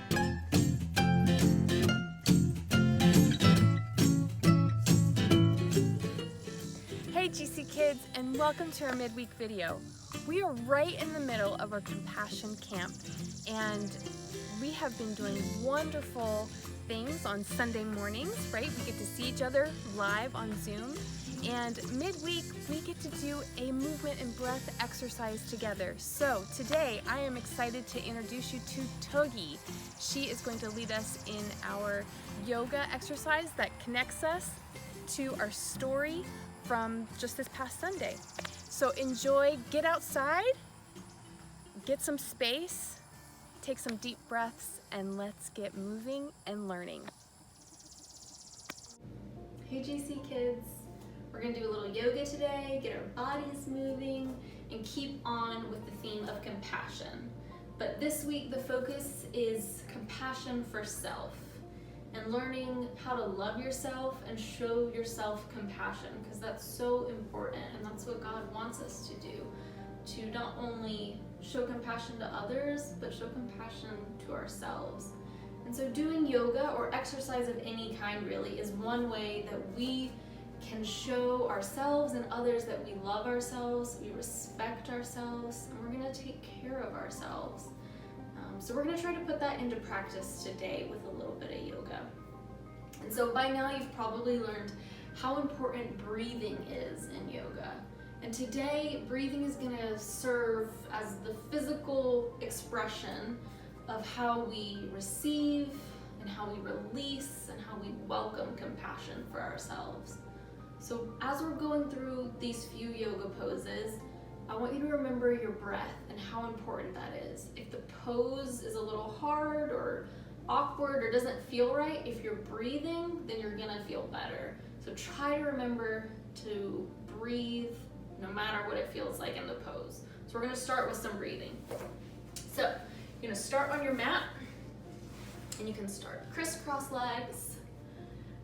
Hey GC Kids, and welcome to our midweek video. We are right in the middle of our compassion camp, and we have been doing wonderful things on Sunday mornings, right? We get to see each other live on Zoom, and midweek we get to do a movement and breath exercise together. So today I am excited to introduce you to Toogie. She is going to lead us in our yoga exercise that connects us to our story from just this past Sunday. So enjoy, get outside, get some space, take some deep breaths, and let's get moving and learning. Hey GC Kids, we're gonna do a little yoga today, get our bodies moving, and keep on with the theme of compassion. But this week the focus is compassion for self, and learning how to love yourself and show yourself compassion, because that's so important, and that's what God wants us to do, to not only show compassion to others, but show compassion to ourselves. And so doing yoga or exercise of any kind really is one way that we can show ourselves and others that we love ourselves, we respect ourselves, and we're gonna take care of ourselves. So we're gonna try to put that into practice today with a little bit of yoga. And so by now you've probably learned how important breathing is in yoga. And today, breathing is gonna serve as the physical expression of how we receive and how we release and how we welcome compassion for ourselves. So as we're going through these few yoga poses, I want you to remember your breath and how important that is. If the pose is a little hard or awkward or doesn't feel right, if you're breathing, then you're gonna feel better. So try to remember to breathe no matter what it feels like in the pose. So we're gonna start with some breathing. So you're gonna start on your mat, and you can start crisscross legs.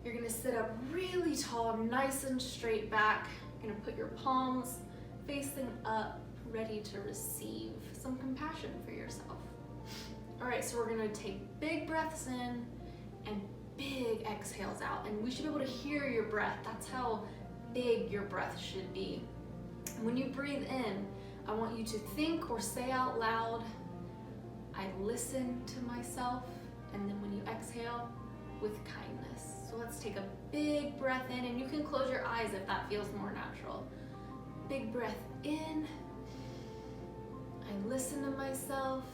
You're gonna sit up really tall, nice and straight back. You're gonna put your palms facing up, ready to receive some compassion for yourself. All right, so we're gonna take big breaths in and big exhales out. And we should be able to hear your breath. That's how big your breath should be. And when you breathe in, I want you to think or say out loud, I listen to myself. And then when you exhale, with kindness. So let's take a big breath in, and you can close your eyes if that feels more natural. Big breath in, I listen to myself,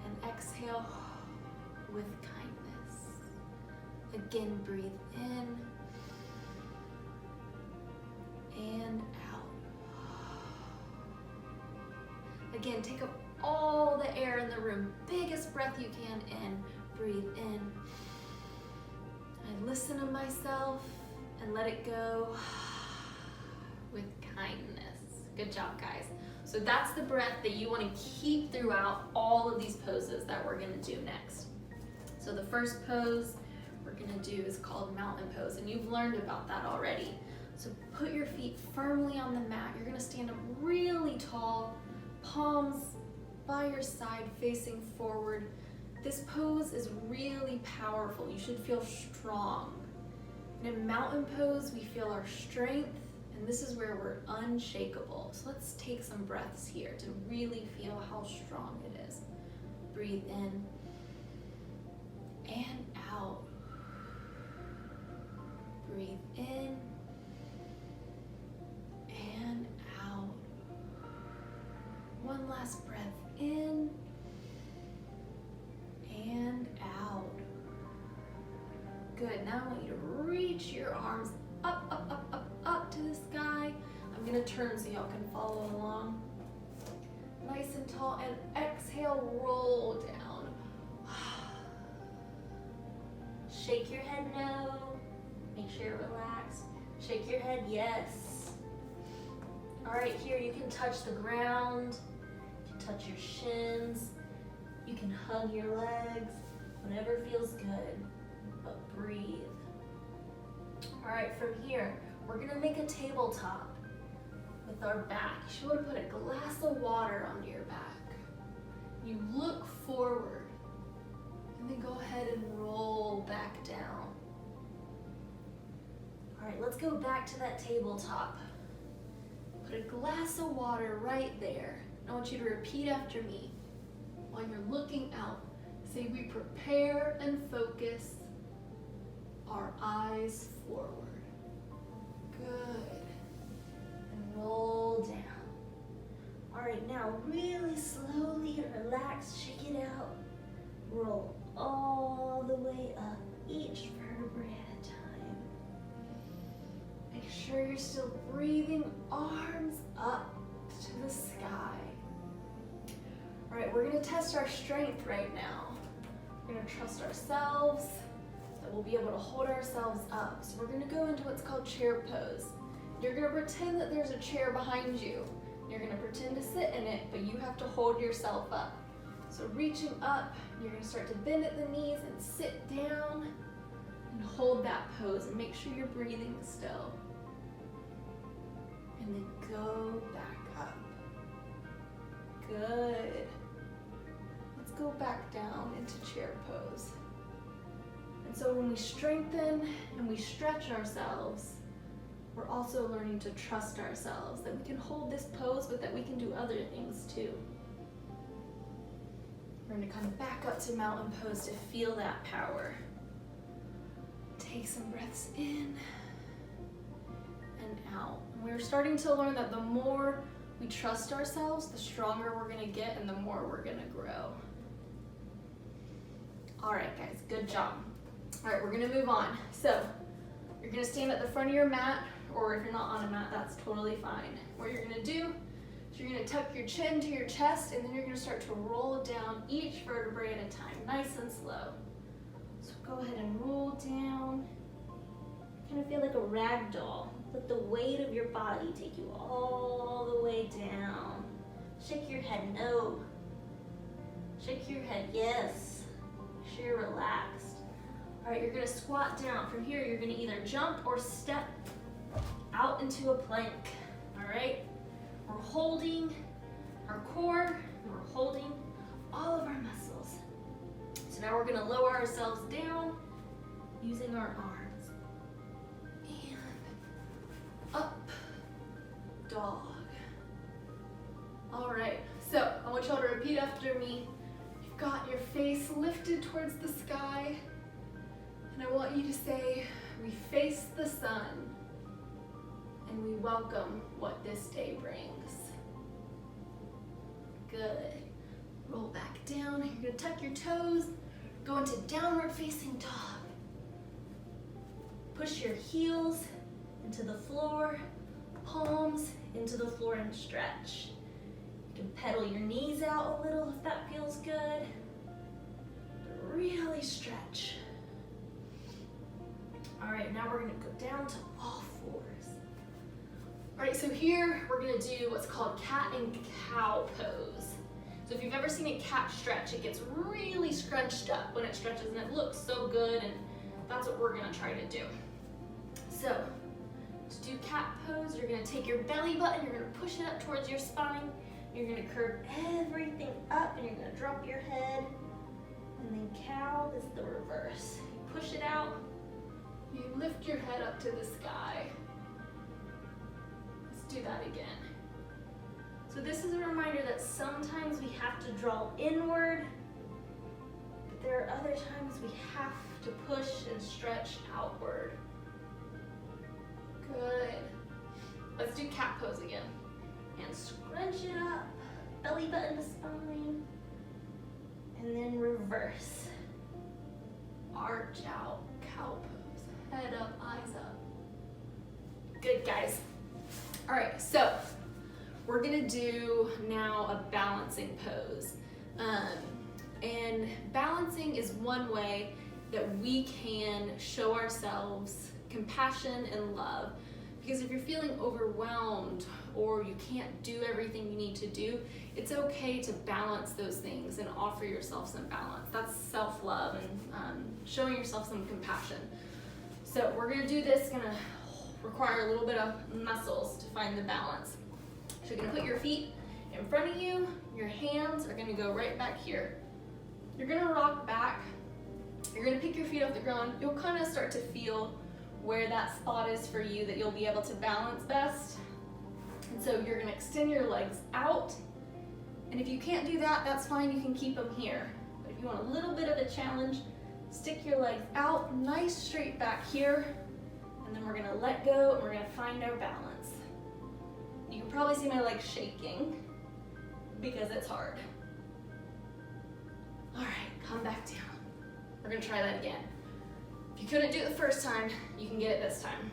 and exhale with kindness. Again, breathe in and out. Again, take up all the air in the room, biggest breath you can in, breathe in. I listen to myself and let it go with kindness. Good job, guys. So that's the breath that you want to keep throughout all of these poses that we're gonna do next. So the first pose we're gonna do is called mountain pose, and you've learned about that already. So put your feet firmly on the mat. You're gonna stand up really tall, palms by your side facing forward. This pose is really powerful. You should feel strong. And in mountain pose, we feel our strength, and this is where we're unshakable. So let's take some breaths here to really feel how strong it is. Breathe in and out. Breathe in and out. One last breath in and out. Good, now I want you to reach your arms up, up, up, up, up to the sky. I'm gonna turn so y'all can follow along. Nice and tall, and exhale, roll down. Shake your head no. Make sure you're relaxed. Shake your head yes. All right, here you can touch the ground. You can touch your shins. You can hug your legs, whatever feels good, but breathe. All right, from here, we're gonna make a tabletop with our back. You should want to put a glass of water onto your back. You look forward. let's go back to that tabletop. Put a glass of water right there. I want you to repeat after me. While you're looking out, say we prepare and focus, our eyes forward. Good. And roll down. All right, now really slowly and relaxed, shake it out. Roll all the way up, each vertebrae at a time. Make sure you're still breathing, arms up to the sky. All right, we're gonna test our strength right now. We're gonna trust ourselves, that we'll be able to hold ourselves up. So we're gonna go into what's called chair pose. You're gonna pretend that there's a chair behind you. You're gonna pretend to sit in it, but you have to hold yourself up. So reaching up, you're gonna start to bend at the knees and sit down and hold that pose and make sure you're breathing still. And then go back up. Good. Let's go back down into chair pose. And so when we strengthen and we stretch ourselves, we're also learning to trust ourselves, that we can hold this pose, but that we can do other things too. We're gonna come back up to mountain pose to feel that power. Take some breaths in and out. And we're starting to learn that the more we trust ourselves, the stronger we're gonna get and the more we're gonna grow. All right, guys, good job. All right, we're gonna move on. So you're gonna stand at the front of your mat, or if you're not on a mat, that's totally fine. What you're gonna do is you're gonna tuck your chin to your chest, and then you're gonna start to roll down each vertebrae at a time, nice and slow. So go ahead and roll down. Kind of feel like a rag doll. Let the weight of your body take you all the way down. Shake your head, no. Shake your head, yes. Make sure you're relaxed. All right, you're gonna squat down. From here, you're gonna either jump or step out into a plank, all right? We're holding our core, and we're holding all of our muscles. So now we're gonna lower ourselves down using our arms. And up, dog. All right, so I want y'all to repeat after me. You've got your face lifted towards the sky, and I want you to say, we face the sun, and we welcome what this day brings. Good. Roll back down. You're gonna tuck your toes, go into downward facing dog. Push your heels into the floor, palms into the floor and stretch. You can pedal your knees out a little if that feels good. But really stretch. All right, now we're gonna go down to all fours. All right, so here we're gonna do what's called cat and cow pose. So if you've ever seen a cat stretch, it gets really scrunched up when it stretches and it looks so good, and that's what we're gonna try to do. So to do cat pose, you're gonna take your belly button, you're gonna push it up towards your spine, you're gonna curve everything up and you're gonna drop your head, and then cow is the reverse. You push it out, you lift your head up to the sky. Let's do that again. So this is a reminder that sometimes we have to draw inward, but there are other times we have to push and stretch outward. Good. Let's do cat pose again. And scrunch it up, belly button to spine, and then reverse. Arch out, cow pose. Head up, eyes up. Good, guys. All right, so we're gonna do now a balancing pose. And balancing is one way that we can show ourselves compassion and love. Because if you're feeling overwhelmed or you can't do everything you need to do, it's okay to balance those things and offer yourself some balance. That's self-love and showing yourself some compassion. So we're gonna do this, gonna require a little bit of muscles to find the balance. So you're gonna put your feet in front of you, your hands are gonna go right back here. You're gonna rock back, you're gonna pick your feet off the ground, you'll kind of start to feel where that spot is for you that you'll be able to balance best. And so you're gonna extend your legs out. And if you can't do that, that's fine, you can keep them here. But if you want a little bit of a challenge, stick your legs out, nice straight back here. And then we're gonna let go and we're gonna find our balance. You can probably see my legs shaking because it's hard. All right, come back down. We're gonna try that again. If you couldn't do it the first time, you can get it this time.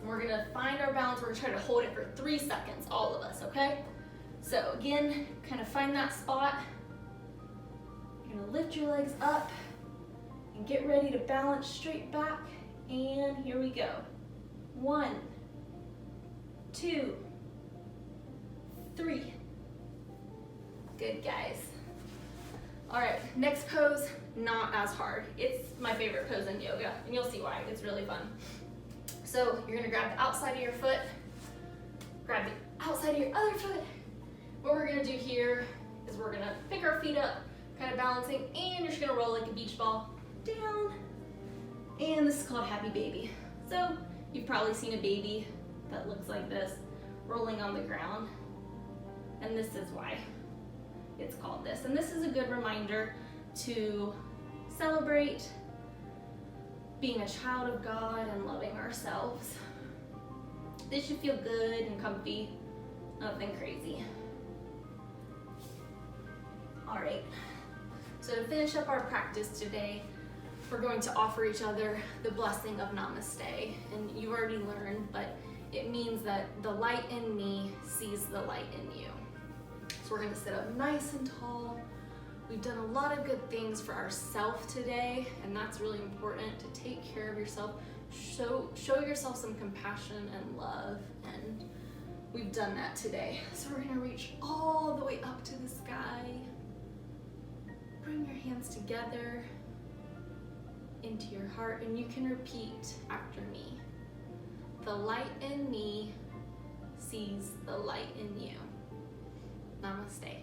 And we're gonna find our balance. We're gonna try to hold it for 3 seconds, all of us, okay? So again, kind of find that spot. You're gonna lift your legs up and get ready to balance straight back. And here we go. 1, 2, 3. Good, guys. All right, next pose, not as hard. It's my favorite pose in yoga, and you'll see why. It's really fun. So you're gonna grab the outside of your foot, grab the outside of your other foot. What we're gonna do here is we're gonna pick our feet up, kind of balancing, and you're just gonna roll like a beach ball down. And this is called Happy Baby. So you've probably seen a baby that looks like this, rolling on the ground. And this is why it's called this. And this is a good reminder to celebrate being a child of God and loving ourselves. This should feel good and comfy, nothing crazy. All right, so to finish up our practice today, we're going to offer each other the blessing of Namaste. And you've already learned, but it means that the light in me sees the light in you. So we're gonna sit up nice and tall. We've done a lot of good things for ourselves today, and that's really important, to take care of yourself. Show yourself some compassion and love, and we've done that today. So we're gonna reach all the way up to the sky. Bring your hands together into your heart, and you can repeat after me. The light in me sees the light in you. Namaste.